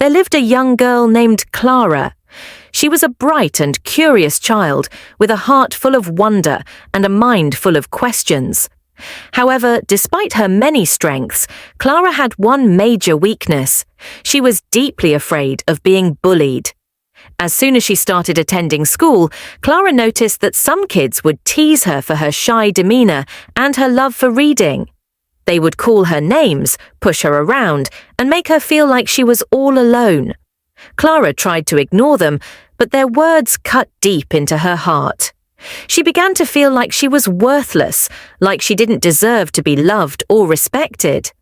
there lived a young girl named Clara. She was a bright and curious child with a heart full of wonder and a mind full of questions. However, despite her many strengths, Clara had one major weakness. She was deeply afraid of being bullied. As soon as she started attending school, Clara noticed that some kids would tease her for her shy demeanor and her love for reading. They would call her names, push her around, and make her feel like she was all alone. Clara tried to ignore them, but their words cut deep into her heart. She began to feel like she was worthless, like she didn't deserve to be loved or respected.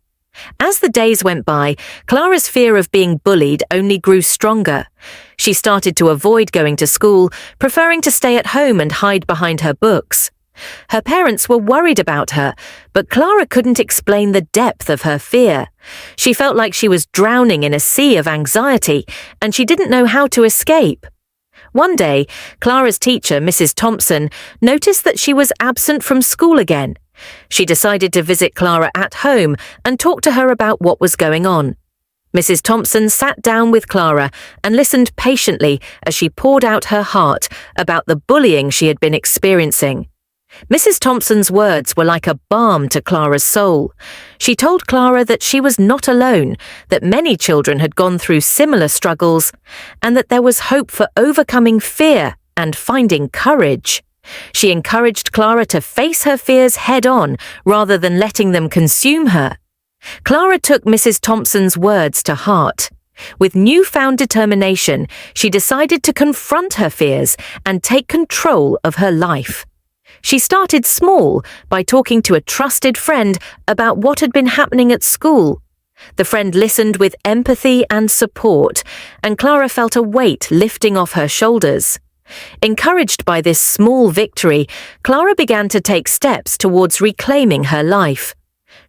As the days went by, Clara's fear of being bullied only grew stronger. She started to avoid going to school, preferring to stay at home and hide behind her books. Her parents were worried about her, but Clara couldn't explain the depth of her fear. She felt like she was drowning in a sea of anxiety, and she didn't know how to escape. One day, Clara's teacher, Mrs. Thompson, noticed that she was absent from school again. She decided to visit Clara at home and talk to her about what was going on. Mrs. Thompson sat down with Clara and listened patiently as she poured out her heart about the bullying she had been experiencing. Mrs. Thompson's words were like a balm to Clara's soul. She told Clara that she was not alone, that many children had gone through similar struggles, and that there was hope for overcoming fear and finding courage. She encouraged Clara to face her fears head-on rather than letting them consume her. Clara took Mrs. Thompson's words to heart. With newfound determination, she decided to confront her fears and take control of her life. She started small by talking to a trusted friend about what had been happening at school. The friend listened with empathy and support, and Clara felt a weight lifting off her shoulders. Encouraged by this small victory, Clara began to take steps towards reclaiming her life.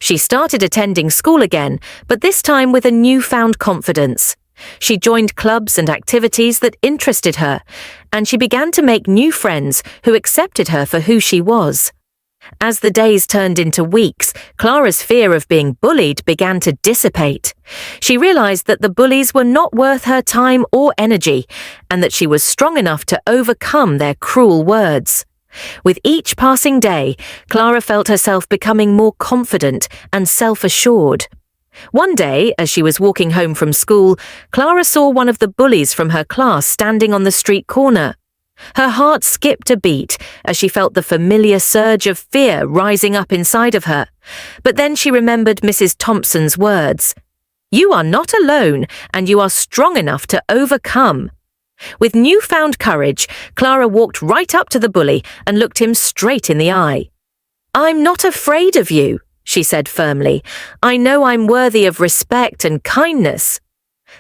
She started attending school again, but this time with a newfound confidence. She joined clubs and activities that interested her, and she began to make new friends who accepted her for who she was. As the days turned into weeks, Clara's fear of being bullied began to dissipate. She realized that the bullies were not worth her time or energy, and that she was strong enough to overcome their cruel words. With each passing day, Clara felt herself becoming more confident and self-assured. One day, as she was walking home from school, Clara saw one of the bullies from her class standing on the street corner. Her heart skipped a beat as she felt the familiar surge of fear rising up inside of her. But then she remembered Mrs. Thompson's words. "You are not alone, and you are strong enough to overcome." With newfound courage, Clara walked right up to the bully and looked him straight in the eye. "I'm not afraid of you," she said firmly. "I know I'm worthy of respect and kindness."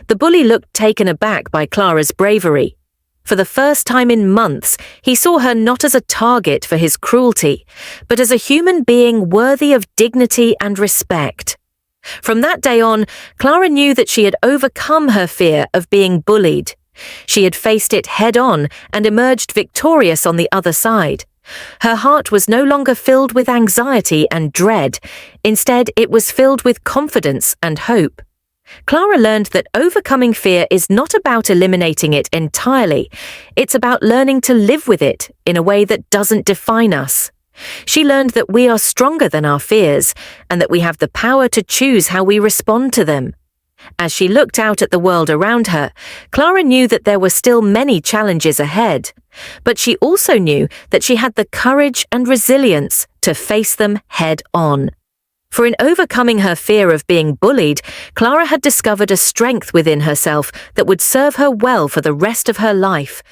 The bully looked taken aback by Clara's bravery. For the first time in months, he saw her not as a target for his cruelty, but as a human being worthy of dignity and respect. From that day on, Clara knew that she had overcome her fear of being bullied. She had faced it head-on and emerged victorious on the other side. Her heart was no longer filled with anxiety and dread. Instead, it was filled with confidence and hope. Clara learned that overcoming fear is not about eliminating it entirely. It's about learning to live with it in a way that doesn't define us. She learned that we are stronger than our fears and that we have the power to choose how we respond to them. As she looked out at the world around her, Clara knew that there were still many challenges ahead, but she also knew that she had the courage and resilience to face them head-on. For in overcoming her fear of being bullied, Clara had discovered a strength within herself that would serve her well for the rest of her life.